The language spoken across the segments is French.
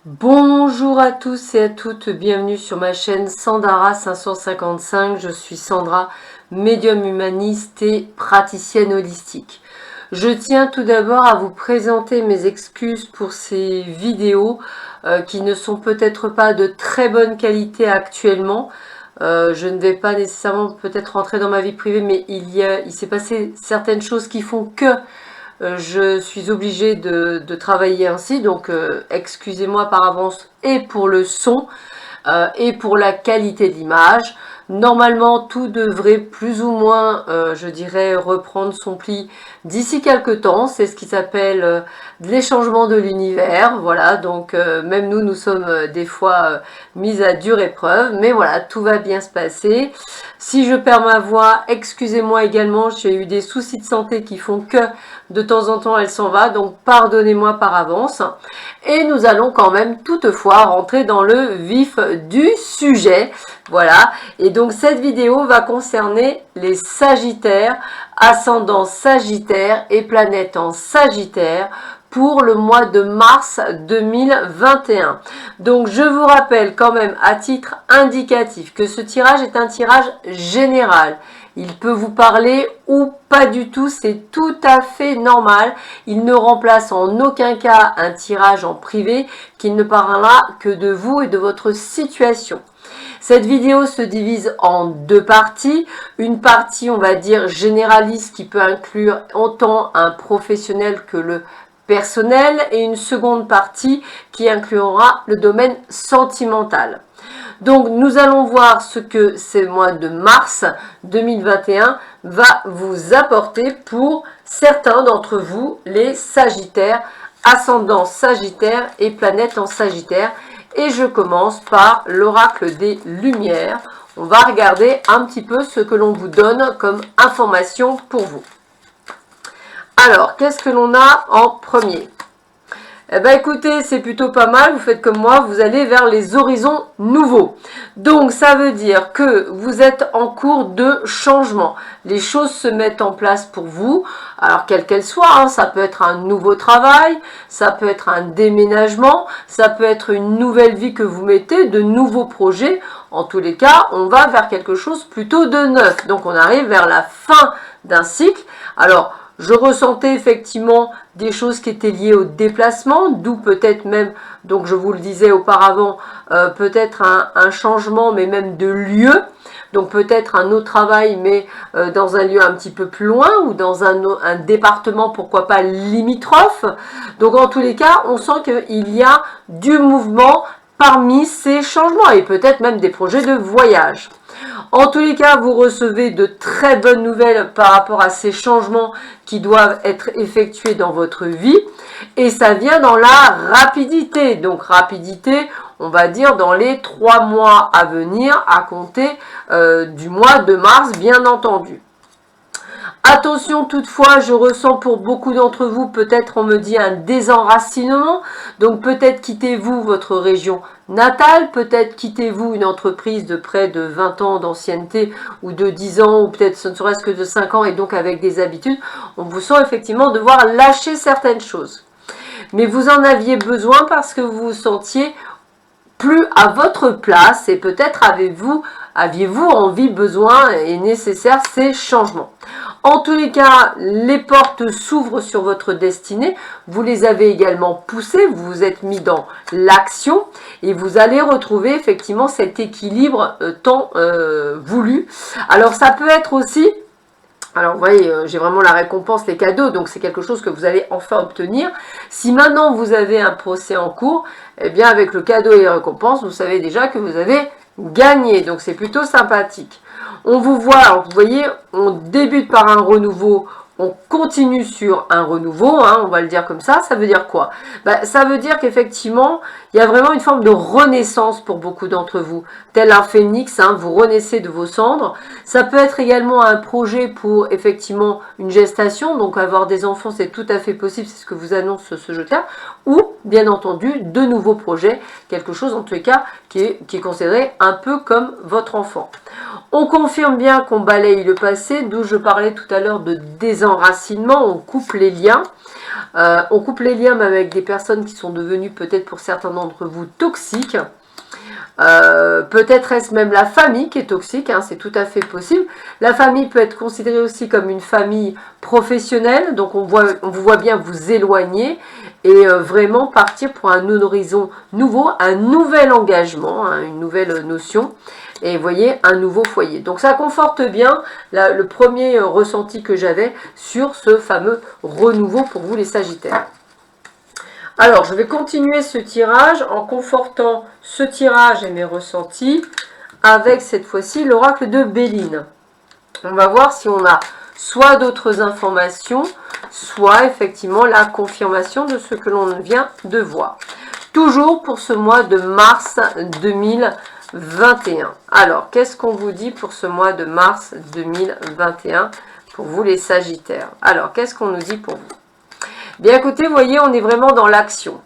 Bonjour à tous et à toutes, bienvenue sur ma chaîne Sandara 555. Je suis Sandra, médium humaniste et praticienne holistique. Je tiens tout d'abord à vous présenter mes excuses pour ces vidéos qui ne sont peut-être pas de très bonne qualité actuellement. Je ne vais pas nécessairement peut-être rentrer dans ma vie privée, mais il s'est passé certaines choses qui font que je suis obligée de travailler ainsi, donc excusez-moi par avance et pour le son et pour la qualité d'image. Normalement, tout devrait plus ou moins, je dirais, reprendre son pli d'ici quelques temps. C'est ce qui s'appelle les changements de l'univers. Voilà, donc même nous sommes des fois mis à dure épreuve. Mais voilà, tout va bien se passer. Si je perds ma voix, excusez-moi également. J'ai eu des soucis de santé qui font que de temps en temps elle s'en va. Donc pardonnez-moi par avance. Et nous allons quand même toutefois rentrer dans le vif du sujet. Voilà, et donc cette vidéo va concerner les Sagittaires, ascendant Sagittaire et planète en Sagittaire pour le mois de mars 2021. Donc je vous rappelle quand même à titre indicatif que ce tirage est un tirage général. Il peut vous parler ou pas du tout, c'est tout à fait normal. Il ne remplace en aucun cas un tirage en privé qui ne parlera que de vous et de votre situation. Cette vidéo se divise en deux parties. Une partie, on va dire, généraliste qui peut inclure autant un professionnel que le personnel et une seconde partie qui inclura le domaine sentimental. Donc nous allons voir ce que ce mois de mars 2021 va vous apporter pour certains d'entre vous, les Sagittaires, ascendant Sagittaire et planète en Sagittaire. Et je commence par l'oracle des Lumières. On va regarder un petit peu ce que l'on vous donne comme information pour vous. Alors, qu'est-ce que l'on a en premier? Eh bien écoutez, c'est plutôt pas mal, vous faites comme moi, vous allez vers les horizons nouveaux. Donc ça veut dire que vous êtes en cours de changement. Les choses se mettent en place pour vous, alors quelle qu'elle soit, hein, ça peut être un nouveau travail, ça peut être un déménagement, ça peut être une nouvelle vie que vous mettez, de nouveaux projets. En tous les cas, on va vers quelque chose plutôt de neuf. Donc on arrive vers la fin d'un cycle. Alors, je ressentais effectivement des choses qui étaient liées au déplacement, d'où peut-être même, donc je vous le disais auparavant, peut-être un changement, mais même de lieu. Donc peut-être un autre travail, mais dans un lieu un petit peu plus loin, ou dans un département, pourquoi pas limitrophe. Donc en tous les cas, on sent qu'il y a du mouvement parmi ces changements, et peut-être même des projets de voyage. En tous les cas, vous recevez de très bonnes nouvelles par rapport à ces changements qui doivent être effectués dans votre vie. Et ça vient dans la rapidité. Donc rapidité, on va dire dans les 3 mois à venir, à compter du mois de mars, bien entendu. Attention toutefois, je ressens pour beaucoup d'entre vous, peut-être on me dit un désenracinement, donc peut-être quittez-vous votre région natale, peut-être quittez-vous une entreprise de près de 20 ans d'ancienneté ou de 10 ans ou peut-être ce ne serait-ce que de 5 ans et donc avec des habitudes, on vous sent effectivement devoir lâcher certaines choses. Mais vous en aviez besoin parce que vous vous sentiez plus à votre place et peut-être aviez-vous envie, besoin et nécessaire ces changements. En tous les cas, les portes s'ouvrent sur votre destinée, vous les avez également poussées, vous vous êtes mis dans l'action et vous allez retrouver effectivement cet équilibre tant voulu. Alors ça peut être aussi, alors vous voyez, j'ai vraiment la récompense, les cadeaux, donc c'est quelque chose que vous allez enfin obtenir. Si maintenant vous avez un procès en cours, eh bien avec le cadeau et les récompenses, vous savez déjà que vous avez gagné, donc c'est plutôt sympathique. On vous voit, alors vous voyez, on débute par un renouveau, on continue sur un renouveau, hein, on va le dire comme ça veut dire quoi? Ça veut dire qu'effectivement, il y a vraiment une forme de renaissance pour beaucoup d'entre vous, tel un phénix, hein, vous renaissez de vos cendres. Ça peut être également un projet pour effectivement une gestation, donc avoir des enfants, c'est tout à fait possible, c'est ce que vous annonce ce jeu-là, ou bien entendu, de nouveaux projets, quelque chose en tous les cas qui est considéré un peu comme votre enfant. On confirme bien qu'on balaye le passé, d'où je parlais tout à l'heure de désenracinement. désenracinement, on coupe les liens. On coupe les liens même avec des personnes qui sont devenues peut-être pour certains d'entre vous toxiques. Peut-être est-ce même la famille qui est toxique, hein, c'est tout à fait possible. La famille peut être considérée aussi comme une famille professionnelle, donc on vous voit bien vous éloigner et vraiment partir pour un horizon nouveau, un nouvel engagement, hein, une nouvelle notion. Et vous voyez, un nouveau foyer. Donc ça conforte bien le premier ressenti que j'avais sur ce fameux renouveau pour vous les Sagittaires. Alors, je vais continuer ce tirage en confortant ce tirage et mes ressentis avec cette fois-ci l'oracle de Béline. On va voir si on a soit d'autres informations, soit effectivement la confirmation de ce que l'on vient de voir. Toujours pour ce mois de mars 2021. Alors, qu'est-ce qu'on vous dit pour ce mois de mars 2021 pour vous les Sagittaires? Alors, qu'est-ce qu'on nous dit pour vous? Bien écoutez, vous voyez, on est vraiment dans l'action.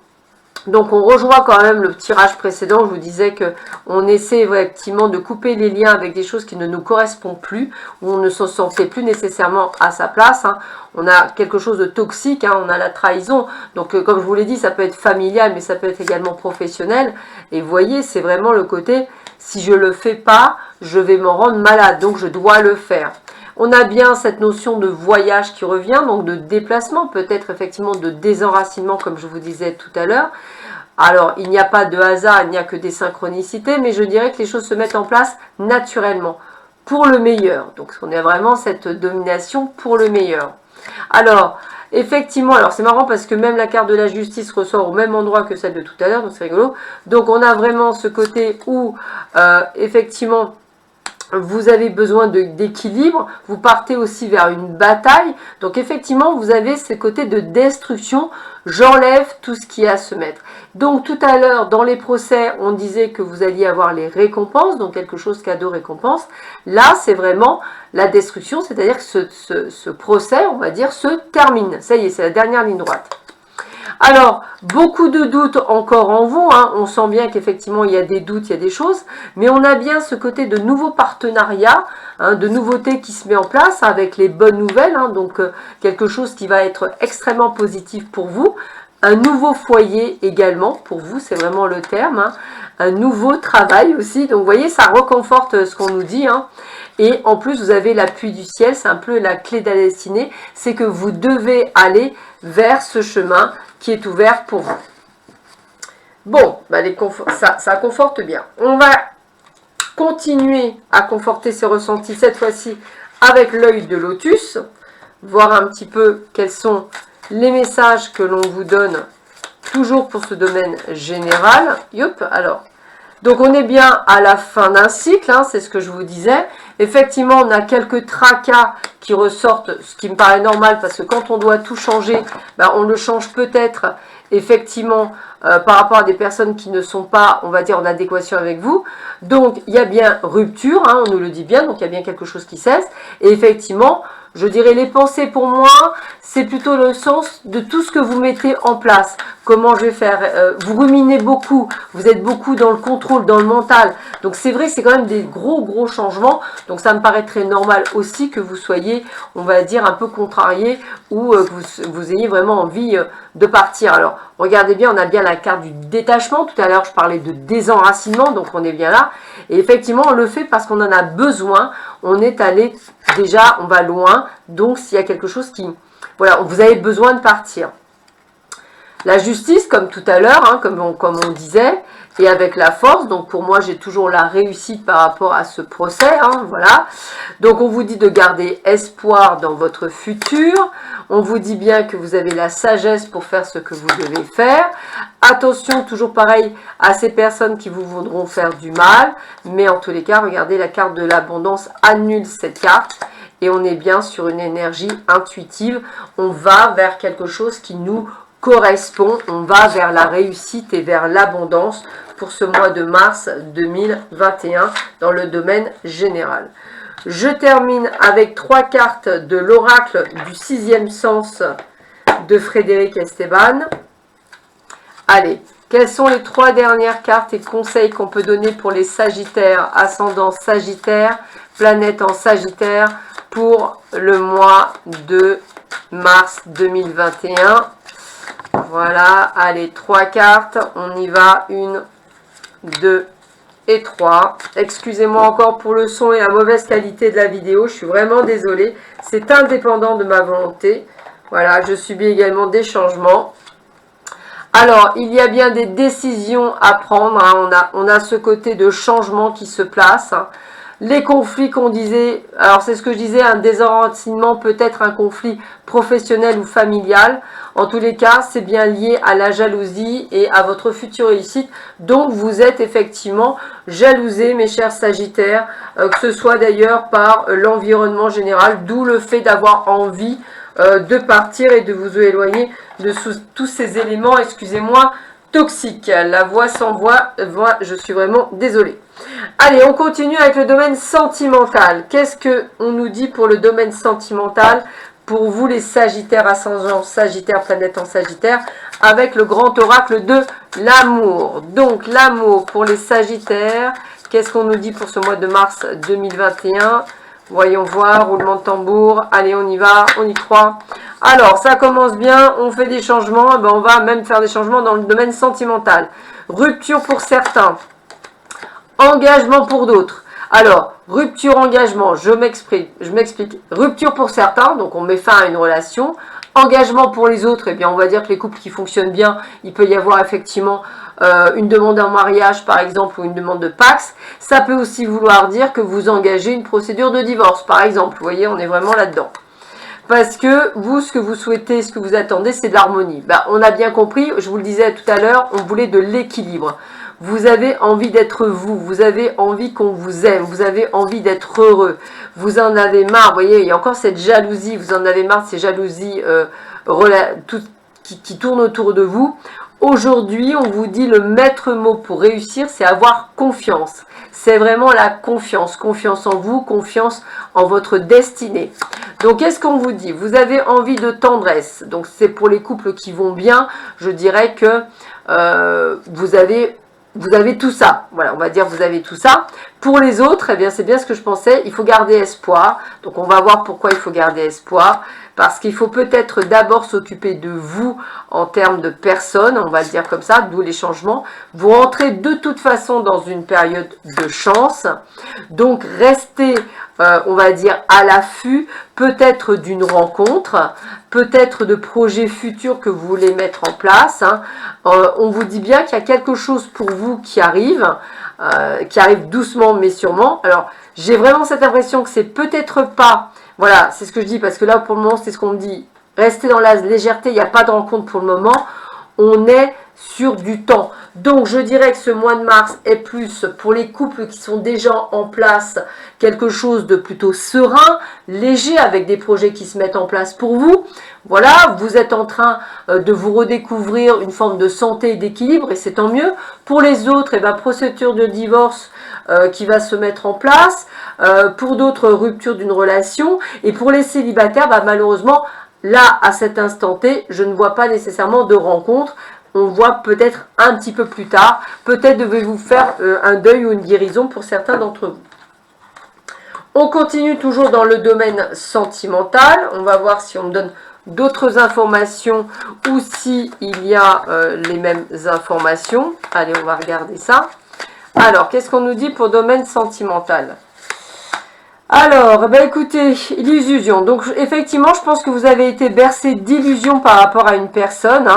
Donc on rejoint quand même le tirage précédent, je vous disais que on essaie effectivement de couper les liens avec des choses qui ne nous correspondent plus, où on ne se sentait plus nécessairement à sa place. Hein. On a quelque chose de toxique, hein, on a la trahison. Donc comme je vous l'ai dit, ça peut être familial, mais ça peut être également professionnel. Et vous voyez, c'est vraiment le côté, si je ne le fais pas, je vais m'en rendre malade, donc je dois le faire. On a bien cette notion de voyage qui revient, donc de déplacement, peut-être effectivement de désenracinement, comme je vous disais tout à l'heure. Alors, il n'y a pas de hasard, il n'y a que des synchronicités, mais je dirais que les choses se mettent en place naturellement, pour le meilleur. Donc, on a vraiment cette domination pour le meilleur. Alors, effectivement, alors c'est marrant parce que même la carte de la justice ressort au même endroit que celle de tout à l'heure, donc c'est rigolo. Donc, on a vraiment ce côté où, effectivement, vous avez besoin d'équilibre, vous partez aussi vers une bataille, donc effectivement vous avez ce côté de destruction, j'enlève tout ce qui est à se mettre. Donc tout à l'heure dans les procès on disait que vous alliez avoir les récompenses, donc quelque chose cadeau récompense, là c'est vraiment la destruction, c'est-à-dire que ce procès on va dire se termine, ça y est c'est la dernière ligne droite. Alors, beaucoup de doutes encore en vous, hein. On sent bien qu'effectivement il y a des doutes, il y a des choses, mais on a bien ce côté de nouveaux partenariats, hein, de nouveautés qui se met en place avec les bonnes nouvelles, hein, donc quelque chose qui va être extrêmement positif pour vous, un nouveau foyer également, pour vous c'est vraiment le terme, hein, un nouveau travail aussi, donc vous voyez ça reconforte ce qu'on nous dit, hein. Et en plus vous avez l'appui du ciel, c'est un peu la clé de la destinée, c'est que vous devez aller vers ce chemin qui est ouvert pour vous. Bon, bah ça conforte bien. On va continuer à conforter ces ressentis, cette fois-ci avec l'œil de lotus, voir un petit peu quels sont les messages que l'on vous donne, toujours pour ce domaine général. Yop, alors, donc on est bien à la fin d'un cycle, hein, c'est ce que je vous disais. Effectivement, on a quelques tracas qui ressortent, ce qui me paraît normal, parce que quand on doit tout changer, ben, on le change peut-être, effectivement, par rapport à des personnes qui ne sont pas, on va dire, en adéquation avec vous. Donc, il y a bien rupture, hein, on nous le dit bien, donc il y a bien quelque chose qui cesse. Et effectivement, je dirais les pensées pour moi, c'est plutôt le sens de tout ce que vous mettez en place. Comment je vais faire, vous ruminez beaucoup, vous êtes beaucoup dans le contrôle, dans le mental. Donc c'est vrai, c'est quand même des gros changements. Donc ça me paraît très normal aussi que vous soyez, on va dire, un peu contrarié ou que vous ayez vraiment envie de partir. Alors regardez bien, on a bien la carte du détachement. Tout à l'heure, je parlais de désenracinement, donc on est bien là. Et effectivement, on le fait parce qu'on en a besoin. On est allé, déjà, on va loin. Donc s'il y a quelque chose qui... Voilà, vous avez besoin de partir. La justice, comme tout à l'heure, hein, comme on disait, et avec la force. Donc pour moi, j'ai toujours la réussite par rapport à ce procès. Hein, voilà. Donc on vous dit de garder espoir dans votre futur. On vous dit bien que vous avez la sagesse pour faire ce que vous devez faire. Attention, toujours pareil, à ces personnes qui vous voudront faire du mal. Mais en tous les cas, regardez, la carte de l'abondance annule cette carte. Et on est bien sur une énergie intuitive. On va vers quelque chose qui nous correspond. On va vers la réussite et vers l'abondance pour ce mois de mars 2021 dans le domaine général. Je termine avec 3 cartes de l'oracle du 6e sens de Frédéric Esteban. Allez, quelles sont les 3 dernières cartes et conseils qu'on peut donner pour les Sagittaires, ascendant Sagittaire, planète en Sagittaire, pour le mois de mars 2021. Voilà, allez, 3 cartes, on y va, 1, 2 et 3. Excusez-moi encore pour le son et la mauvaise qualité de la vidéo, je suis vraiment désolée, c'est indépendant de ma volonté. Voilà, je subis également des changements. Alors, il y a bien des décisions à prendre, hein. On a ce côté de changement qui se place, hein. Les conflits qu'on disait, alors c'est ce que je disais, un désenracinement, peut-être un conflit professionnel ou familial. En tous les cas, c'est bien lié à la jalousie et à votre future réussite. Donc, vous êtes effectivement jalousés, mes chers Sagittaires, que ce soit d'ailleurs par l'environnement général, d'où le fait d'avoir envie de partir et de vous éloigner de tous ces éléments, excusez-moi, toxiques. La voix sans voix, je suis vraiment désolée. Allez, on continue avec le domaine sentimental. Qu'est-ce qu'on nous dit pour le domaine sentimental? Pour vous les Sagittaires, ascendant Sagittaire, planète en Sagittaire, avec le grand oracle de l'amour. Donc, l'amour pour les Sagittaires. Qu'est-ce qu'on nous dit pour ce mois de mars 2021? Voyons voir, roulement de tambour. Allez, on y va, on y croit. Alors, ça commence bien, on fait des changements. Ben, on va même faire des changements dans le domaine sentimental. Rupture pour certains. Engagement pour d'autres. Alors, rupture, engagement, je m'explique. Rupture pour certains, donc on met fin à une relation. Engagement pour les autres, eh bien on va dire que les couples qui fonctionnent bien, il peut y avoir effectivement une demande en mariage par exemple ou une demande de Pax. Ça peut aussi vouloir dire que vous engagez une procédure de divorce par exemple. Vous voyez, on est vraiment là-dedans. Parce que vous, ce que vous souhaitez, ce que vous attendez, c'est de l'harmonie. Ben, on a bien compris, je vous le disais tout à l'heure, on voulait de l'équilibre. Vous avez envie d'être vous, vous avez envie qu'on vous aime, vous avez envie d'être heureux. Vous en avez marre, vous voyez, il y a encore cette jalousie, vous en avez marre de ces jalousies qui tournent autour de vous. Aujourd'hui, on vous dit le maître mot pour réussir, c'est avoir confiance. C'est vraiment la confiance. Confiance en vous, confiance en votre destinée. Donc, qu'est-ce qu'on vous dit? Vous avez envie de tendresse. Donc, c'est pour les couples qui vont bien. Je dirais que vous avez tout ça. Voilà, on va dire vous avez tout ça. Pour les autres, eh bien, c'est bien ce que je pensais. Il faut garder espoir. Donc, on va voir pourquoi il faut garder espoir. Parce qu'il faut peut-être d'abord s'occuper de vous en termes de personnes, on va le dire comme ça, d'où les changements. Vous rentrez de toute façon dans une période de chance. Donc, restez, on va dire, à l'affût, peut-être d'une rencontre, peut-être de projets futurs que vous voulez mettre en place. On vous dit bien qu'il y a quelque chose pour vous qui arrive doucement mais sûrement. Alors, j'ai vraiment cette impression que c'est peut-être pas... Voilà, c'est ce que je dis, parce que là, pour le moment, c'est ce qu'on me dit. Restez dans la légèreté, il n'y a pas de rencontre pour le moment. On est sur du temps. Donc, je dirais que ce mois de mars est plus, pour les couples qui sont déjà en place, quelque chose de plutôt serein, léger, avec des projets qui se mettent en place pour vous. Voilà, vous êtes en train de vous redécouvrir une forme de santé et d'équilibre, et c'est tant mieux. Pour les autres, eh ben, procédure de divorce qui va se mettre en place. Pour d'autres, rupture d'une relation. Et pour les célibataires, bah, malheureusement, là, à cet instant T, je ne vois pas nécessairement de rencontre. On voit peut-être un petit peu plus tard. Peut-être devez-vous faire un deuil ou une guérison pour certains d'entre vous. On continue toujours dans le domaine sentimental. On va voir si on me donne d'autres informations ou si il y a les mêmes informations. Allez, on va regarder ça. Alors, qu'est-ce qu'on nous dit pour domaine sentimental? Alors, ben écoutez, l'illusion. Donc, effectivement, je pense que vous avez été bercé d'illusions par rapport à une personne.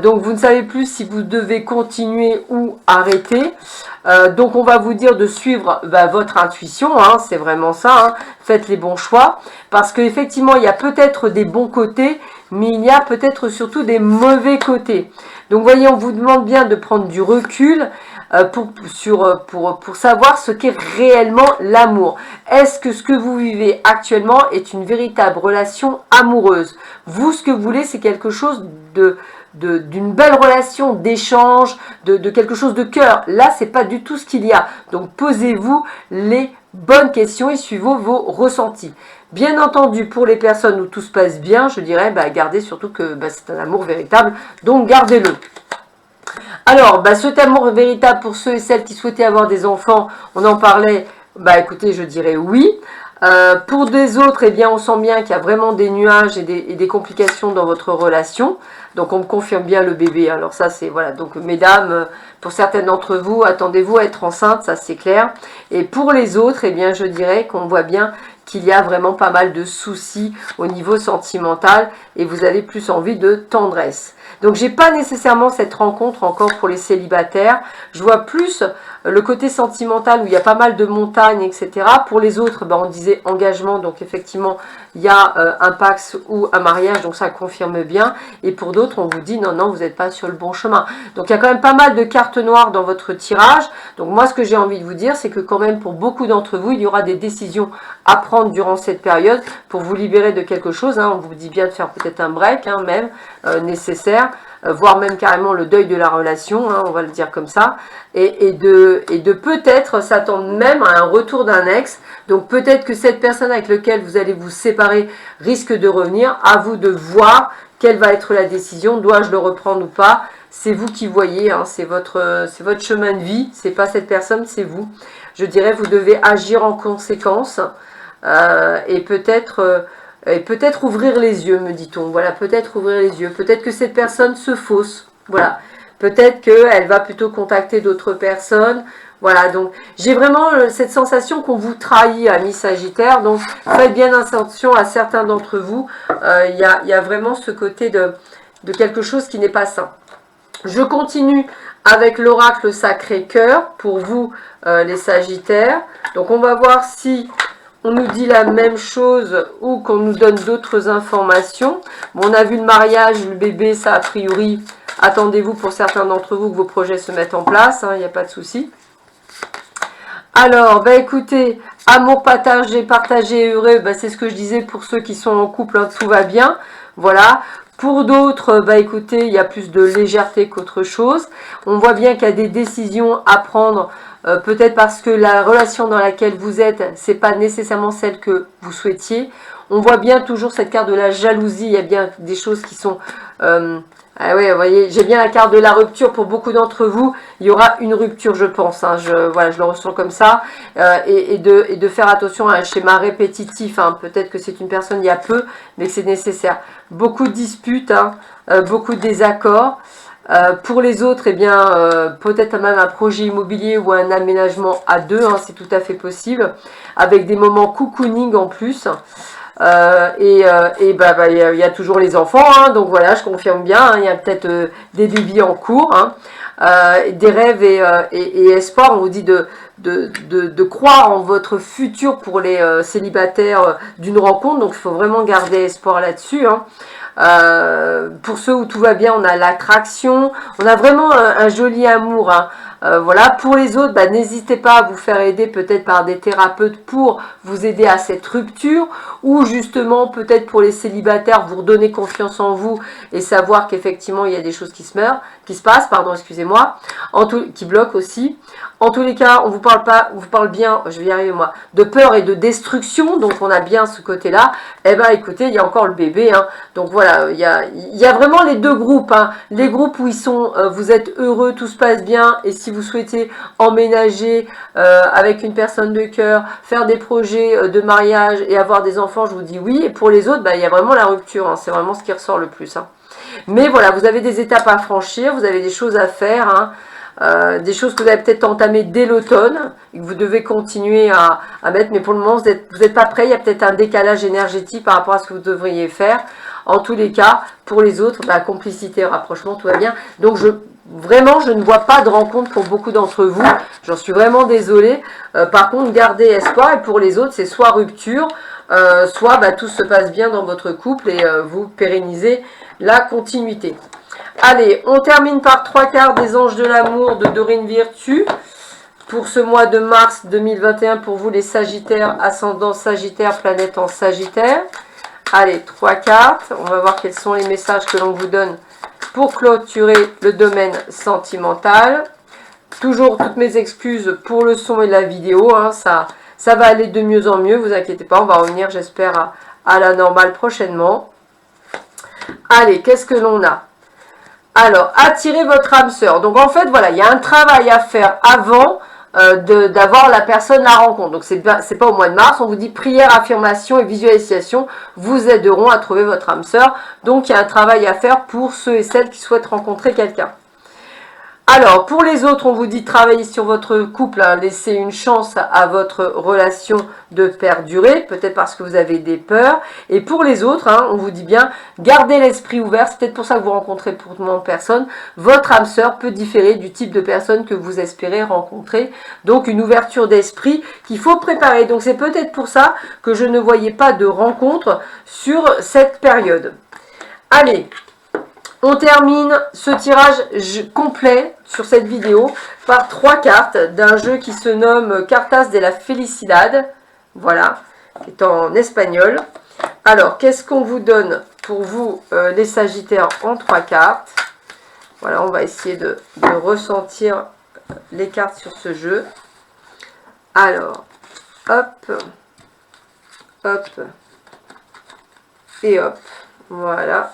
Donc, vous ne savez plus si vous devez continuer ou arrêter. Donc, on va vous dire de suivre votre intuition. C'est vraiment ça. Faites les bons choix. Parce qu'effectivement, il y a peut-être des bons côtés, mais il y a peut-être surtout des mauvais côtés. Donc, vous voyez, on vous demande bien de prendre du recul pour savoir ce qu'est réellement l'amour. Est-ce que ce que vous vivez actuellement est une véritable relation amoureuse? Vous, ce que vous voulez, c'est quelque chose d'une belle relation, d'échange, de quelque chose de cœur. Là, c'est pas du tout ce qu'il y a. Donc, posez-vous les bonnes questions et suivez vos ressentis. Bien entendu, pour les personnes où tout se passe bien, je dirais, gardez surtout que c'est un amour véritable. Donc, gardez-le. Alors, cet amour véritable pour ceux et celles qui souhaitaient avoir des enfants, on en parlait, écoutez, je dirais oui. Pour des autres, eh bien, on sent bien qu'il y a vraiment des nuages et des complications dans votre relation. Donc, on me confirme bien le bébé. Alors ça, c'est, voilà. Donc, mesdames, pour certaines d'entre vous, attendez-vous à être enceinte, ça c'est clair. Et pour les autres, eh bien, je dirais qu'on voit bien qu'il y a vraiment pas mal de soucis au niveau sentimental et vous avez plus envie de tendresse. Donc, j'ai pas nécessairement cette rencontre encore pour les célibataires. Je vois plus le côté sentimental où il y a pas mal de montagnes, etc. Pour les autres, ben, on disait engagement, donc effectivement, il y a un pax ou un mariage, donc ça confirme bien. Et pour d'autres, on vous dit non, non, vous n'êtes pas sur le bon chemin. Donc, il y a quand même pas mal de cartes noires dans votre tirage. Donc, moi, ce que j'ai envie de vous dire, c'est que quand même, pour beaucoup d'entre vous, il y aura des décisions à prendre durant cette période pour vous libérer de quelque chose. Hein. On vous dit bien de faire peut-être un break, hein, même nécessaire. Voire même carrément le deuil de la relation, hein, on va le dire comme ça, et de peut-être s'attendre même à un retour d'un ex. Donc peut-être que cette personne avec laquelle vous allez vous séparer risque de revenir. À vous de voir quelle va être la décision, dois-je le reprendre ou pas. C'est vous qui voyez, hein, c'est votre chemin de vie, c'est pas cette personne, c'est vous. Je dirais vous devez agir en conséquence et peut-être ouvrir les yeux, me dit-on. Voilà, peut-être ouvrir les yeux. Peut-être que cette personne se fausse. Voilà. Peut-être qu'elle va plutôt contacter d'autres personnes. Voilà, donc j'ai vraiment cette sensation qu'on vous trahit, amis Sagittaire. Donc faites bien attention à certains d'entre vous. Il y a vraiment ce côté de quelque chose qui n'est pas sain. Je continue avec l'oracle Sacré-Cœur pour vous, les Sagittaires. Donc on va voir si on nous dit la même chose ou qu'on nous donne d'autres informations. Bon, on a vu le mariage, le bébé, ça a priori, attendez-vous pour certains d'entre vous que vos projets se mettent en place, il n'y a pas de souci. Alors, bah écoutez, amour partagé, heureux, bah c'est ce que je disais pour ceux qui sont en couple, hein, tout va bien, voilà. Pour d'autres, bah écoutez, il y a plus de légèreté qu'autre chose. On voit bien qu'il y a des décisions à prendre, peut-être parce que la relation dans laquelle vous êtes, c'est pas nécessairement celle que vous souhaitiez. On voit bien toujours cette carte de la jalousie, il y a bien des choses qui sont... ah ouais, vous voyez, j'ai bien la carte de la rupture. Pour beaucoup d'entre vous, il y aura une rupture, je pense. Hein, voilà, je le ressens comme ça. Et de faire attention à un schéma répétitif. Hein. Peut-être que c'est une personne il y a peu, mais que c'est nécessaire. Beaucoup de disputes, hein, beaucoup de désaccords. Pour les autres, eh bien, peut-être même un projet immobilier ou un aménagement à deux, hein, c'est tout à fait possible. Avec des moments cocooning en plus. Il y a toujours les enfants, hein, donc voilà, je confirme bien, hein, il y a peut-être des bébés en cours, hein, des rêves et espoir. On vous dit de croire en votre futur pour les célibataires d'une rencontre, donc il faut vraiment garder espoir là-dessus, hein. Pour ceux où tout va bien, on a l'attraction, on a vraiment un joli amour, hein. Voilà, pour les autres, bah, n'hésitez pas à vous faire aider peut-être par des thérapeutes pour vous aider à cette rupture, ou justement peut-être pour les célibataires, vous redonner confiance en vous et savoir qu'effectivement il y a des choses qui se passent, pardon, excusez-moi, qui bloquent aussi. En tous les cas, on vous parle bien, je vais y arriver moi, de peur et de destruction, donc on a bien ce côté-là. Eh ben écoutez, il y a encore le bébé, hein. Donc voilà, il y a vraiment les deux groupes, hein. Les groupes où vous êtes heureux, tout se passe bien, et si vous souhaitez emménager avec une personne de cœur, faire des projets de mariage et avoir des enfants, je vous dis oui. Et pour les autres, bah, il y a vraiment la rupture, hein. C'est vraiment ce qui ressort le plus, hein. Mais voilà, vous avez des étapes à franchir, vous avez des choses à faire, hein. Des choses que vous avez peut-être entamées dès l'automne et que vous devez continuer à mettre, mais pour le moment vous n'êtes pas prêt. Il y a peut-être un décalage énergétique par rapport à ce que vous devriez faire. En tous les cas, pour les autres, bah, complicité, rapprochement, tout va bien. Donc vraiment, je ne vois pas de rencontre pour beaucoup d'entre vous. J'en suis vraiment désolée. Par contre, gardez espoir. Et pour les autres, c'est soit rupture, soit bah, tout se passe bien dans votre couple et vous pérennisez la continuité. Allez, on termine par 3 cartes des anges de l'amour de Dorine Virtue. Pour ce mois de mars 2021, pour vous les Sagittaires, ascendant Sagittaire, planète en Sagittaire. Allez, 3 cartes. On va voir quels sont les messages que l'on vous donne pour clôturer le domaine sentimental. Toujours toutes mes excuses pour le son et la vidéo, hein, ça va aller de mieux en mieux, vous inquiétez pas, on va revenir j'espère à la normale prochainement. Allez, qu'est-ce que l'on a? Alors, attirez votre âme sœur. Donc en fait, voilà, il y a un travail à faire avant d'avoir la personne la rencontre. Donc c'est pas au mois de mars, on vous dit prière, affirmation et visualisation vous aideront à trouver votre âme sœur. Donc il y a un travail à faire pour ceux et celles qui souhaitent rencontrer quelqu'un. Alors, pour les autres, on vous dit travailler sur votre couple, hein, laisser une chance à votre relation de perdurer, peut-être parce que vous avez des peurs. Et pour les autres, hein, on vous dit bien, gardez l'esprit ouvert, c'est peut-être pour ça que vous rencontrez pour le moment personne. Votre âme sœur peut différer du type de personne que vous espérez rencontrer. Donc, une ouverture d'esprit qu'il faut préparer. Donc, c'est peut-être pour ça que je ne voyais pas de rencontre sur cette période. Allez! On termine ce tirage complet sur cette vidéo par 3 cartes d'un jeu qui se nomme Cartas de la Felicidad. Voilà, qui est en espagnol. Alors, qu'est-ce qu'on vous donne pour vous, les Sagittaires, en 3 cartes? Voilà, on va essayer de ressentir les cartes sur ce jeu. Alors, hop, hop, et hop, voilà.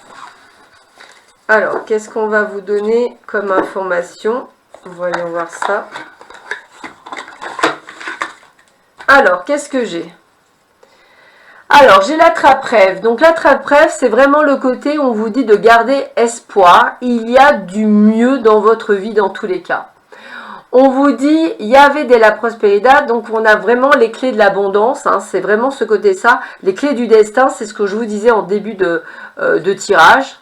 Alors, qu'est-ce qu'on va vous donner comme information? Voyons voir ça. Alors, qu'est-ce que j'ai? Alors, j'ai la trappe-rêve. Donc, la trappe-rêve, c'est vraiment le côté où on vous dit de garder espoir. Il y a du mieux dans votre vie dans tous les cas. On vous dit, il y avait de la prosperidad, donc on a vraiment les clés de l'abondance, hein, c'est vraiment ce côté-ça. Les clés du destin, c'est ce que je vous disais en début de tirage.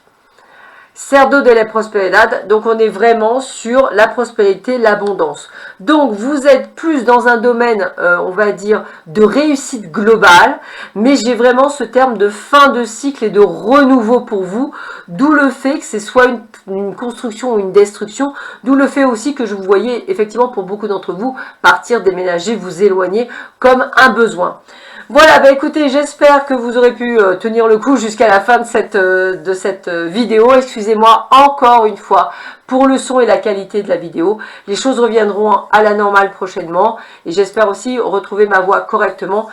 Cerdo de la prosperidad, donc on est vraiment sur la prospérité, l'abondance. Donc vous êtes plus dans un domaine, on va dire, de réussite globale, mais j'ai vraiment ce terme de fin de cycle et de renouveau pour vous, d'où le fait que c'est soit une construction ou une destruction, d'où le fait aussi que je vous voyais effectivement pour beaucoup d'entre vous partir, déménager, vous éloigner comme un besoin. Voilà, bah écoutez, j'espère que vous aurez pu tenir le coup jusqu'à la fin de cette vidéo. Excusez-moi encore une fois pour le son et la qualité de la vidéo. Les choses reviendront à la normale prochainement et j'espère aussi retrouver ma voix correctement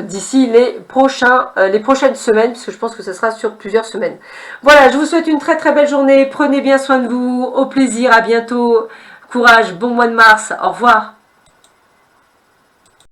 d'ici les prochaines semaines, puisque je pense que ce sera sur plusieurs semaines. Voilà, je vous souhaite une très très belle journée. Prenez bien soin de vous. Au plaisir, à bientôt. Courage, bon mois de mars. Au revoir.